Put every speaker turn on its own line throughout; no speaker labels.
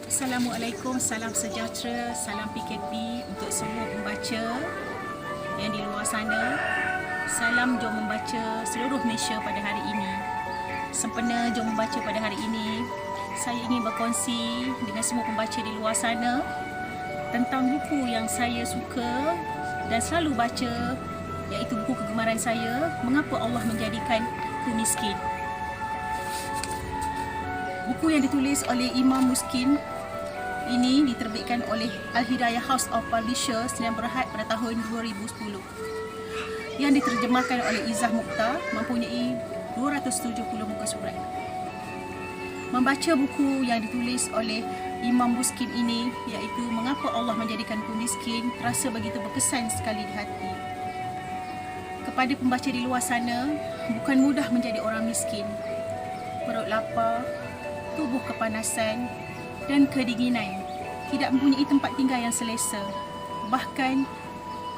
Assalamualaikum, salam sejahtera, salam PKP untuk semua pembaca yang di luar sana. Salam Jom Membaca seluruh Malaysia pada hari ini. Sempena Jom Membaca pada hari ini, saya ingin berkongsi dengan semua pembaca di luar sana tentang buku yang saya suka dan selalu baca, iaitu buku kegemaran saya, Mengapa Allah Menjadikanku Miskin. Buku yang ditulis oleh Imam Muskin ini diterbitkan oleh Al-Hidayah House of Publishers Sdn Bhd pada tahun 2010. Yang diterjemahkan oleh Izzah Mukhtar, mempunyai 270 muka surat. Membaca buku yang ditulis oleh Imam Muskin ini, iaitu Mengapa Allah Menjadikanku Miskin, terasa begitu berkesan sekali di hati. Kepada pembaca di luar sana, bukan mudah menjadi orang miskin. Perut lapar, tubuh kepanasan dan kedinginan, tidak mempunyai tempat tinggal yang selesa. Bahkan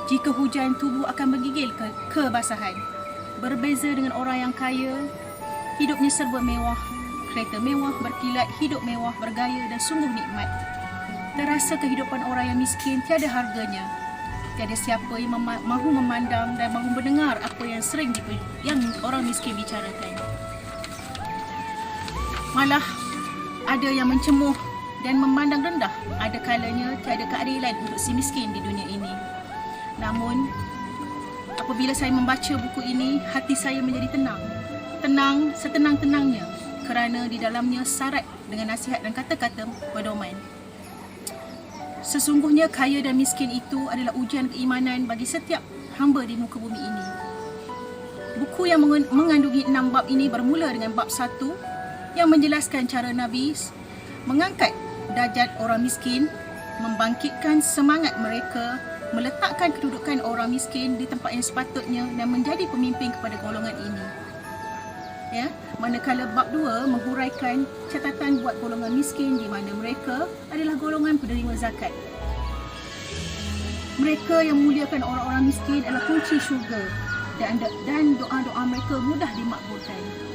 jika hujan, tubuh akan menggigil kebasahan. Berbeza dengan orang yang kaya, hidupnya serba mewah, kereta mewah, berkilat, hidup mewah, bergaya dan sungguh nikmat. Terasa kehidupan orang yang miskin tiada harganya. Tiada siapa yang mahu memandang dan mahu mendengar apa yang yang orang miskin bicarakan. Malah ada yang mencemuh dan memandang rendah. Ada kalanya tiada keadilan untuk si miskin di dunia ini. Namun, apabila saya membaca buku ini, hati saya menjadi tenang. Tenang setenang-tenangnya, kerana di dalamnya syarat dengan nasihat dan kata-kata pedoman. Sesungguhnya kaya dan miskin itu adalah ujian keimanan bagi setiap hamba di muka bumi ini. Buku yang mengandungi 6 bab ini bermula dengan bab 1 yang menjelaskan cara Nabi mengangkat darjat orang miskin, membangkitkan semangat mereka, meletakkan kedudukan orang miskin di tempat yang sepatutnya dan menjadi pemimpin kepada golongan ini. Ya, manakala bab 2 menghuraikan catatan buat golongan miskin di mana mereka adalah golongan penerima zakat. Mereka yang memuliakan orang-orang miskin adalah kunci syurga dan doa-doa mereka mudah dimakbulkan.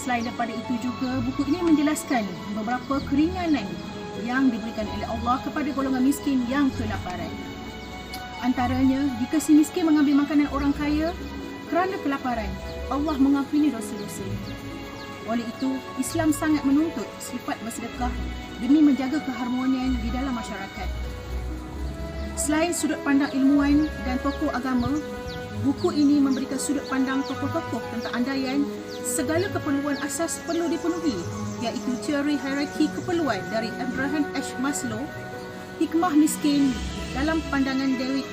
Selain daripada itu juga, buku ini menjelaskan beberapa keringanan yang diberikan oleh Allah kepada golongan miskin yang kelaparan. Antaranya, jika si miskin mengambil makanan orang kaya kerana kelaparan, Allah mengampuni dosa-dosa. Oleh itu, Islam sangat menuntut sifat bersedekah demi menjaga keharmonian di dalam masyarakat. Selain sudut pandang ilmuwan dan tokoh agama, buku ini memberikan sudut pandang tokoh-tokoh tentang andaian segala keperluan asas perlu dipenuhi, iaitu teori hierarki keperluan dari Abraham H. Maslow, hikmah miskin dalam pandangan David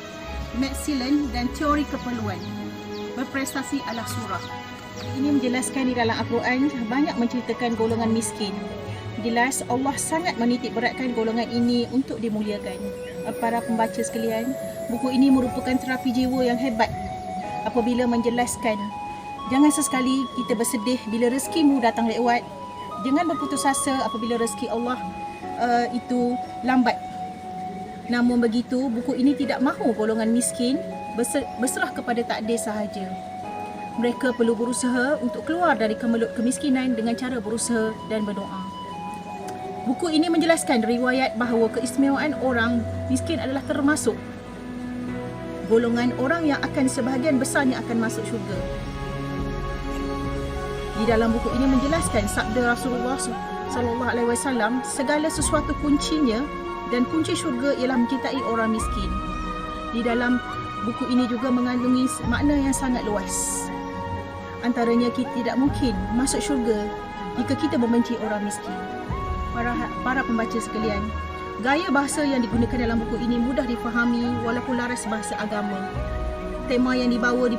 Maxilan dan teori keperluan berprestasi ala surah. Ini menjelaskan di dalam Al-Quran banyak menceritakan golongan miskin. Jelas Allah sangat menitik beratkan golongan ini untuk dimuliakan. Para pembaca sekalian, buku ini merupakan terapi jiwa yang hebat apabila menjelaskan, jangan sesekali kita bersedih bila rezekimu datang lewat. Jangan berputus asa apabila rezeki Allah itu lambat. Namun begitu, buku ini tidak mahu golongan miskin berserah kepada takdir sahaja. Mereka perlu berusaha untuk keluar dari kemelut kemiskinan dengan cara berusaha dan berdoa. Buku ini menjelaskan riwayat bahawa keistimewaan orang miskin adalah termasuk golongan orang yang akan sebahagian besarnya akan masuk syurga. Di dalam buku ini menjelaskan sabda Rasulullah SAW, segala sesuatu kuncinya dan kunci syurga ialah mencintai orang miskin. Di dalam buku ini juga mengandungi makna yang sangat luas. Antaranya, kita tidak mungkin masuk syurga jika kita membenci orang miskin. Para pembaca sekalian, gaya bahasa yang digunakan dalam buku ini mudah difahami walaupun laras bahasa agama. Tema yang dibawa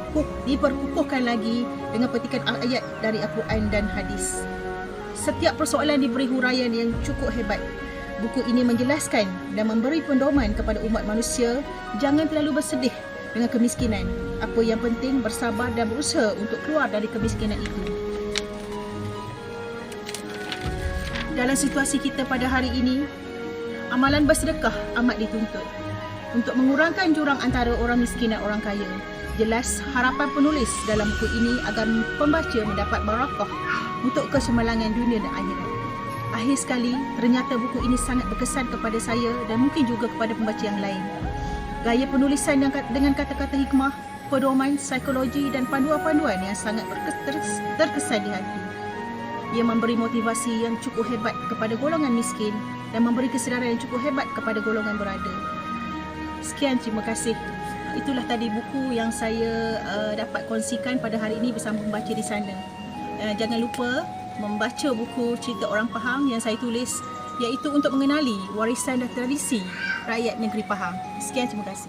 diperkukuhkan lagi dengan petikan ayat dari Al-Quran dan hadis. Setiap persoalan diberi huraian yang cukup hebat. Buku ini menjelaskan dan memberi pedoman kepada umat manusia, jangan terlalu bersedih dengan kemiskinan. Apa yang penting, bersabar dan berusaha untuk keluar dari kemiskinan itu. Dalam situasi kita pada hari ini, amalan bersedekah amat dituntut untuk mengurangkan jurang antara orang miskin dan orang kaya. Jelas harapan penulis dalam buku ini agar pembaca mendapat barakah untuk kesemelangan dunia dan akhirat. terakhir sekali, ternyata buku ini sangat berkesan kepada saya dan mungkin juga kepada pembaca yang lain. Gaya penulisan dengan kata-kata hikmah, pedoman, psikologi dan panduan-panduan yang sangat terkesan di hati. Ia memberi motivasi yang cukup hebat kepada golongan miskin dan memberi kesedaran yang cukup hebat kepada golongan berada. Sekian, terima kasih. Itulah tadi buku yang saya dapat kongsikan pada hari ini bersama pembaca di sana. Jangan lupa membaca buku Cerita Orang Pahang yang saya tulis, iaitu untuk mengenali warisan dan tradisi rakyat negeri Pahang. Sekian, terima kasih.